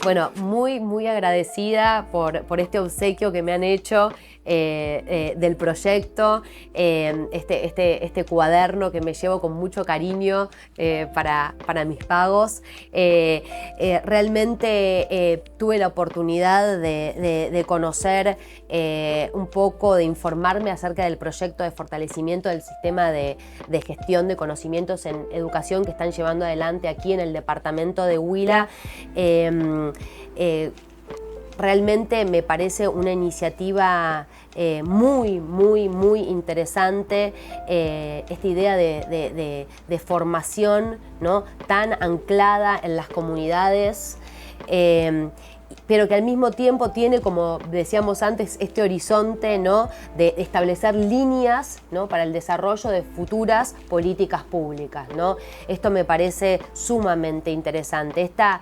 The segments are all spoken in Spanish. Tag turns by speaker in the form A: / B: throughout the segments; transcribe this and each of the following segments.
A: Bueno, muy agradecida por este obsequio que me han hecho del proyecto, este cuaderno que me llevo con mucho cariño para mis pagos. Realmente tuve la oportunidad de conocer un poco, de informarme acerca del proyecto de fortalecimiento del sistema de gestión de conocimientos en educación que están llevando adelante aquí en el departamento de Huila. Realmente me parece una iniciativa muy interesante, esta idea de formación, ¿no?, tan anclada en las comunidades, pero que al mismo tiempo tiene, como decíamos antes, este horizonte, ¿no?, de establecer líneas, ¿no?, para el desarrollo de futuras políticas públicas, ¿no? Esto me parece sumamente interesante. Esta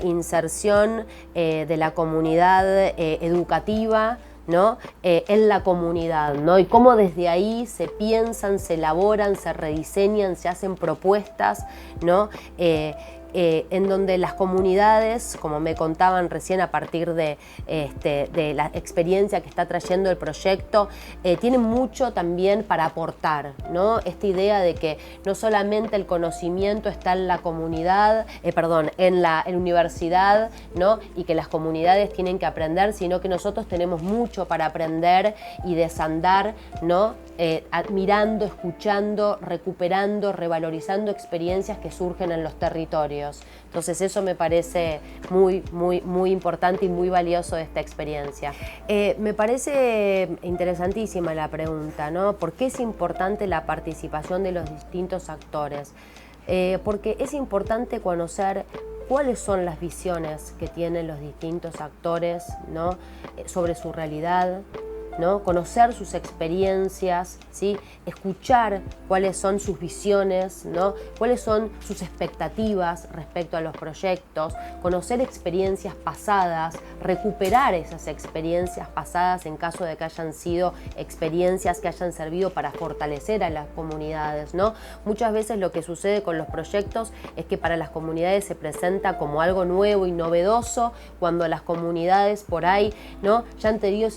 A: inserción de la comunidad educativa, ¿no?, en la comunidad, ¿no?, y cómo desde ahí se piensan, se elaboran, se rediseñan, se hacen propuestas, ¿no?, en donde las comunidades, como me contaban recién a partir de la experiencia que está trayendo el proyecto, tienen mucho también para aportar, ¿no? Esta idea de que no solamente el conocimiento está en la comunidad, en la universidad, ¿no?, y que las comunidades tienen que aprender, sino que nosotros tenemos mucho para aprender y desandar, ¿no?, admirando, escuchando, recuperando, revalorizando experiencias que surgen en los territorios. Entonces eso me parece muy importante y muy valioso de esta experiencia. Me parece interesantísima la pregunta, ¿no? ¿Por qué es importante la participación de los distintos actores? Porque es importante conocer cuáles son las visiones que tienen los distintos actores, ¿no?, sobre su realidad, ¿no?, conocer sus experiencias, ¿sí?, escuchar cuáles son sus visiones, ¿no?, cuáles son sus expectativas respecto a los proyectos, conocer experiencias pasadas, recuperar esas experiencias pasadas en caso de que hayan sido experiencias que hayan servido para fortalecer a las comunidades, ¿no? Muchas veces lo que sucede con los proyectos es que para las comunidades se presenta como algo nuevo y novedoso, cuando las comunidades por ahí, ¿no?, ya han tenido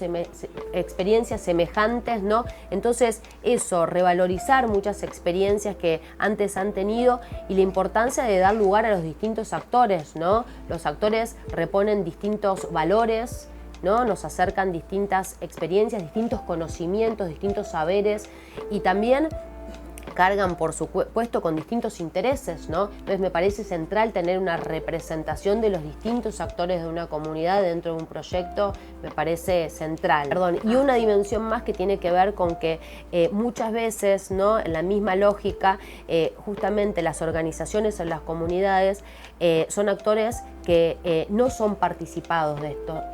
A: experiencias semejantes, ¿no? Entonces eso, revalorizar muchas experiencias que antes han tenido y la importancia de dar lugar a los distintos actores, ¿no? Los actores reponen distintos valores, ¿no?, nos acercan distintas experiencias, distintos conocimientos, distintos saberes y también cargan, por supuesto, con distintos intereses, ¿no? Entonces me parece central tener una representación de los distintos actores de una comunidad dentro de un proyecto, me parece central. Y una dimensión más que tiene que ver con que muchas veces, ¿no?, en la misma lógica, justamente las organizaciones en las comunidades son actores que no son participados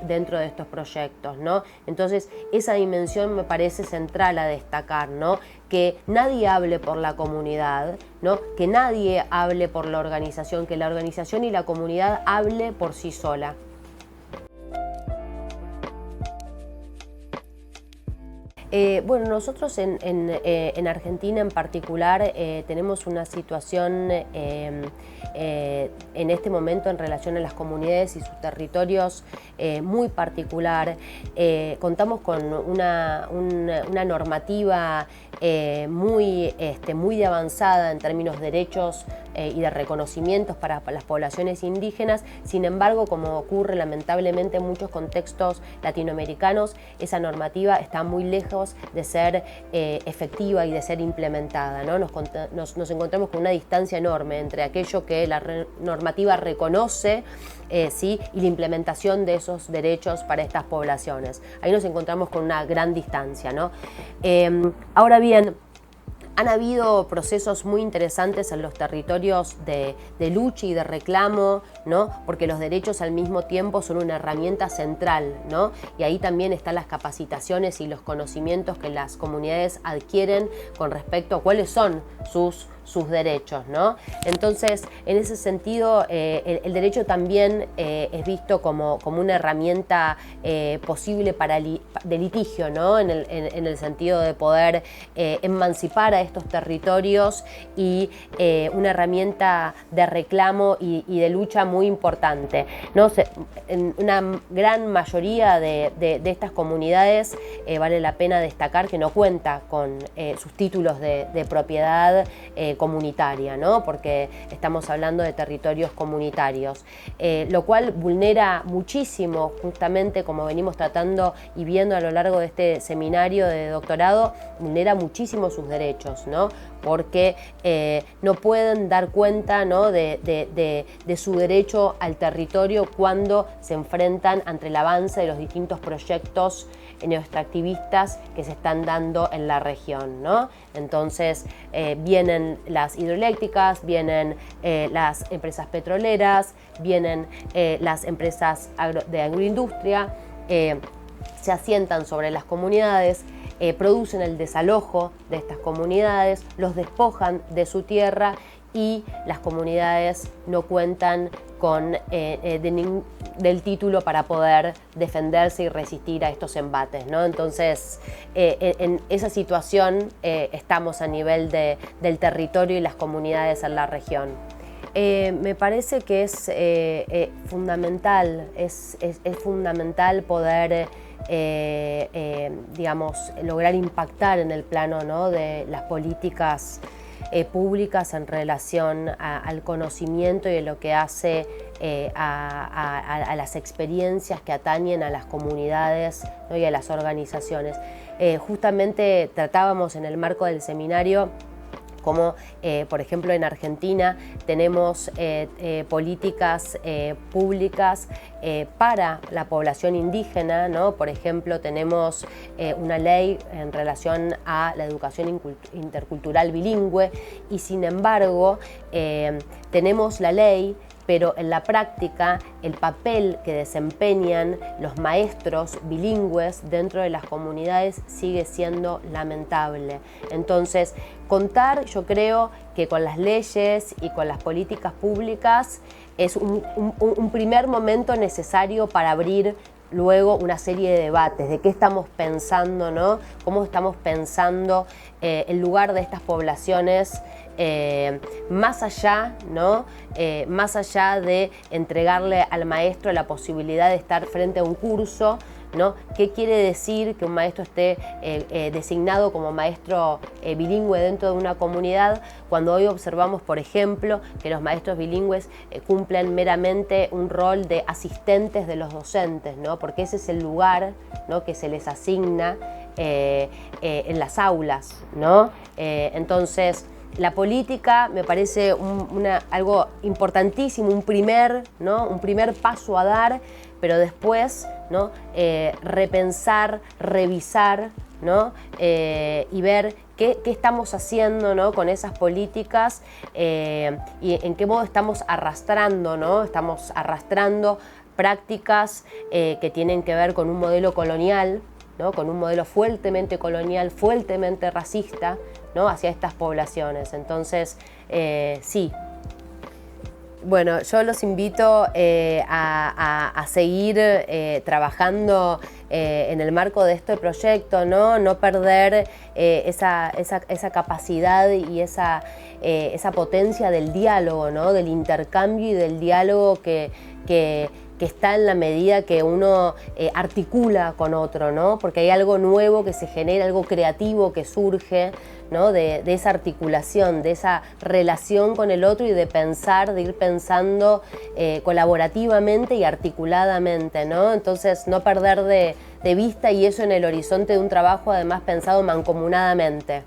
A: dentro de estos proyectos, ¿no? Entonces esa dimensión me parece central a destacar, ¿no?, que nadie hable por la comunidad, ¿no?, que nadie hable por la organización, que la organización y la comunidad hable por sí sola. Bueno, nosotros en Argentina en particular tenemos una situación en este momento en relación a las comunidades y sus territorios muy particular. Contamos con una normativa muy avanzada en términos de derechos y de reconocimientos para las poblaciones indígenas. Sin embargo, como ocurre lamentablemente en muchos contextos latinoamericanos, esa normativa está muy lejos de ser efectiva y de ser implementada, ¿no? Nos encontramos con una distancia enorme entre aquello que la normativa reconoce, ¿sí?, y la implementación de esos derechos para estas poblaciones. Ahí nos encontramos con una gran distancia, ¿no? Ahora bien, han habido procesos muy interesantes en los territorios de lucha y de reclamo, ¿no?, porque los derechos al mismo tiempo son una herramienta central, ¿no?, y ahí también están las capacitaciones y los conocimientos que las comunidades adquieren con respecto a cuáles son sus sus derechos, ¿no? Entonces, en ese sentido, el derecho también es visto como una herramienta posible de litigio, ¿no? En el sentido de poder emancipar a estos territorios y una herramienta de reclamo y de lucha muy importante, ¿no? En una gran mayoría de estas comunidades vale la pena destacar que no cuenta con sus títulos de propiedad comunitaria, ¿no? Porque estamos hablando de territorios comunitarios, lo cual vulnera muchísimo, justamente como venimos tratando y viendo a lo largo de este seminario de doctorado, vulnera muchísimo sus derechos, ¿no? Porque no pueden dar cuenta, ¿no? de su derecho al territorio cuando se enfrentan ante el avance de los distintos proyectos neoextractivistas que se están dando en la región, ¿no? Entonces vienen las hidroeléctricas, vienen las empresas petroleras, vienen las empresas de agroindustria, se asientan sobre las comunidades, producen el desalojo de estas comunidades, los despojan de su tierra y las comunidades no cuentan con del título para poder defenderse y resistir a estos embates, ¿no? Entonces, en esa situación estamos a nivel del territorio y las comunidades en la región. Me parece que es fundamental, es fundamental poder digamos, lograr impactar en el plano, ¿no? de las políticas públicas en relación al conocimiento y a lo que hace a las experiencias que atañen a las comunidades, ¿no? y a las organizaciones. Justamente tratábamos en el marco del seminario como por ejemplo en Argentina tenemos políticas públicas para la población indígena, ¿no? Por ejemplo, tenemos una ley en relación a la educación intercultural bilingüe y sin embargo tenemos la ley, pero en la práctica el papel que desempeñan los maestros bilingües dentro de las comunidades sigue siendo lamentable. Entonces, contar, yo creo que con las leyes y con las políticas públicas es un primer momento necesario para abrir luego una serie de debates de qué estamos pensando, ¿no? Cómo estamos pensando el lugar de estas poblaciones más allá, ¿no? Más allá de entregarle al maestro la posibilidad de estar frente a un curso, ¿no? ¿Qué quiere decir que un maestro esté designado como maestro bilingüe dentro de una comunidad cuando hoy observamos, por ejemplo, que los maestros bilingües cumplen meramente un rol de asistentes de los docentes, ¿no? Porque ese es el lugar, ¿no? que se les asigna en las aulas, ¿no? Entonces, la política me parece algo importantísimo, un primer paso a dar, pero después, ¿no? Repensar, revisar, ¿no? Y ver qué estamos haciendo, ¿no? con esas políticas y en qué modo estamos arrastrando, ¿no? Estamos arrastrando prácticas que tienen que ver con un modelo colonial, ¿no? con un modelo fuertemente colonial, fuertemente racista, ¿no? hacia estas poblaciones. Entonces, sí. Bueno, yo los invito a seguir trabajando en el marco de este proyecto, no perder esa capacidad y esa potencia del diálogo, ¿no? del intercambio y del diálogo que está en la medida que uno articula con otro, ¿no? porque hay algo nuevo que se genera, algo creativo que surge, ¿no? de esa articulación, de esa relación con el otro y de ir pensando colaborativamente y articuladamente, ¿no? Entonces no perder de vista y eso en el horizonte de un trabajo además pensado mancomunadamente.